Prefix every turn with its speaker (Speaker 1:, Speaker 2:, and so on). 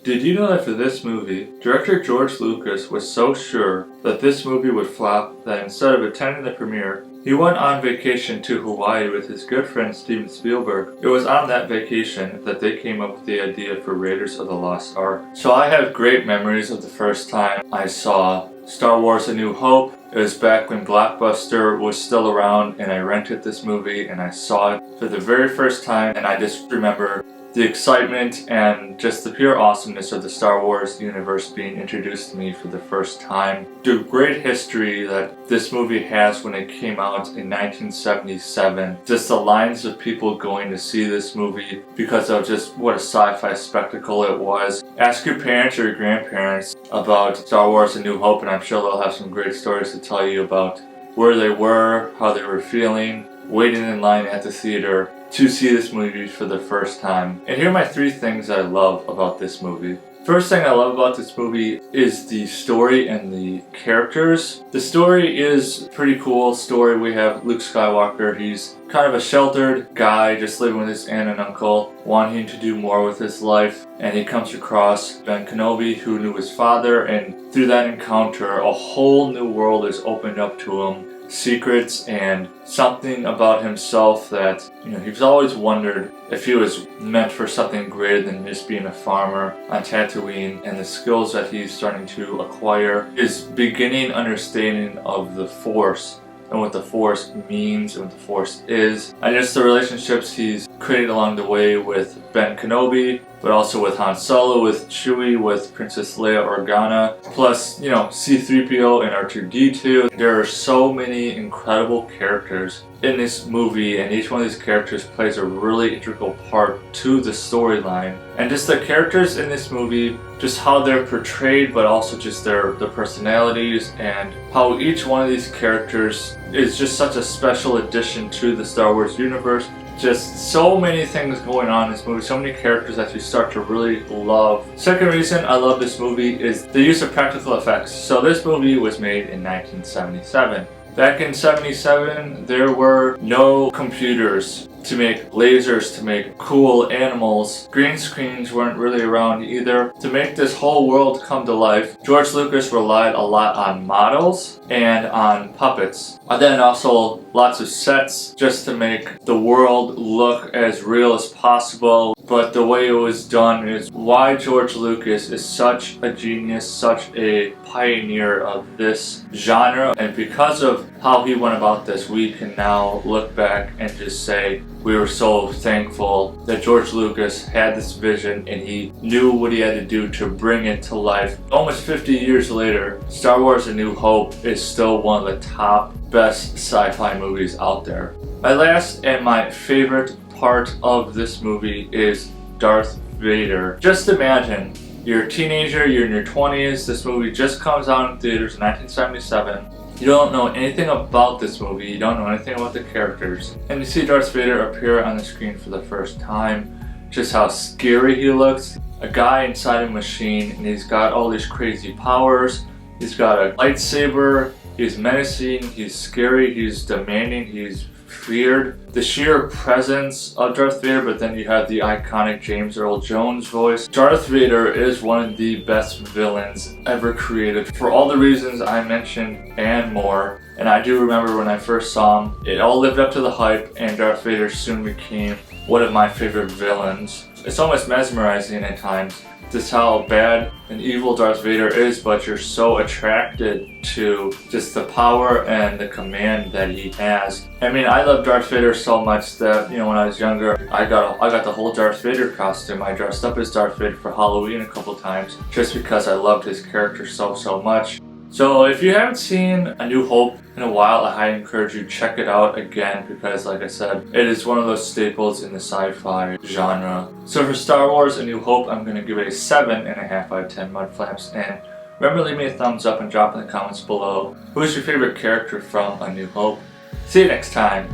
Speaker 1: Did you know that for this movie, director George Lucas was so sure that this movie would flop that instead of attending the premiere, he went on vacation to Hawaii with his good friend Steven Spielberg. It was on that vacation that they came up with the idea for Raiders of the Lost Ark. So I have great memories of the first time I saw Star Wars A New Hope. It was back when Blockbuster was still around, and I rented this movie and I saw it for the very first time, and I just remember the excitement and just the pure awesomeness of the Star Wars universe being introduced to me for the first time. The great history that this movie has when it came out in 1977. Just the lines of people going to see this movie because of just what a sci-fi spectacle it was. Ask your parents or your grandparents about Star Wars A New Hope, and I'm sure they'll have some great stories to tell you about where they were, how they were feeling, waiting in line at the theater to see this movie for the first time. And here are my 3 things I love about this movie. First thing I love about this movie is the story and the characters. The story is a pretty cool story. We have Luke Skywalker. He's kind of a sheltered guy just living with his aunt and uncle, wanting to do more with his life. And he comes across Ben Kenobi, who knew his father, and through that encounter, a whole new world is opened up to him. Secrets and something about himself that, he's always wondered if he was meant for something greater than just being a farmer on Tatooine, and the skills that he's starting to acquire, his beginning understanding of the Force and what the Force means and what the Force is, and just the relationships he's created along the way with Ben Kenobi, but also with Han Solo, with Chewie, with Princess Leia Organa, plus, C-3PO and R2-D2. There are so many incredible characters in this movie, and each one of these characters plays a really integral part to the storyline. And just the characters in this movie, just how they're portrayed, but also just their personalities, and how each one of these characters is just such a special addition to the Star Wars universe. Just so many things going on in this movie, so many characters that you start to really love. Second reason I love this movie is the use of practical effects. So this movie was made in 1977. Back in 77, there were no computers to make lasers, to make cool animals. Green screens weren't really around either. To make this whole world come to life, George Lucas relied a lot on models and on puppets. And then also lots of sets just to make the world look as real as possible. But the way it was done is why George Lucas is such a genius, such a pioneer of this genre. And because of how he went about this, we can now look back and just say we were so thankful that George Lucas had this vision and he knew what he had to do to bring it to life. Almost 50 years later, Star Wars A New Hope is still one of the top best sci-fi movies out there. My last and my favorite part of this movie is Darth Vader. Just imagine, you're a teenager, you're in your 20s, this movie just comes out in theaters in 1977. You don't know anything about this movie, you don't know anything about the characters, and you see Darth Vader appear on the screen for the first time. Just how scary he looks. A guy inside a machine, and he's got all these crazy powers. He's got a lightsaber, he's menacing, he's scary, he's demanding, he's feared. The sheer presence of Darth Vader, but then you have the iconic James Earl Jones voice. Darth Vader is one of the best villains ever created for all the reasons I mentioned and more. And I do remember when I first saw him, it all lived up to the hype, and Darth Vader soon became one of my favorite villains. It's almost mesmerizing at times just how bad and evil Darth Vader is, but you're so attracted to just the power and the command that he has. I mean, I love Darth Vader so much that, when I was younger, I got the whole Darth Vader costume. I dressed up as Darth Vader for Halloween a couple times just because I loved his character so much. So if you haven't seen A New Hope in a while, I highly encourage you to check it out again because, like I said, it is one of those staples in the sci-fi genre. So for Star Wars A New Hope, I'm going to give it a 7.5 out of 10 Mudflaps. And remember, leave me a thumbs up and drop in the comments below who's your favorite character from A New Hope. See you next time.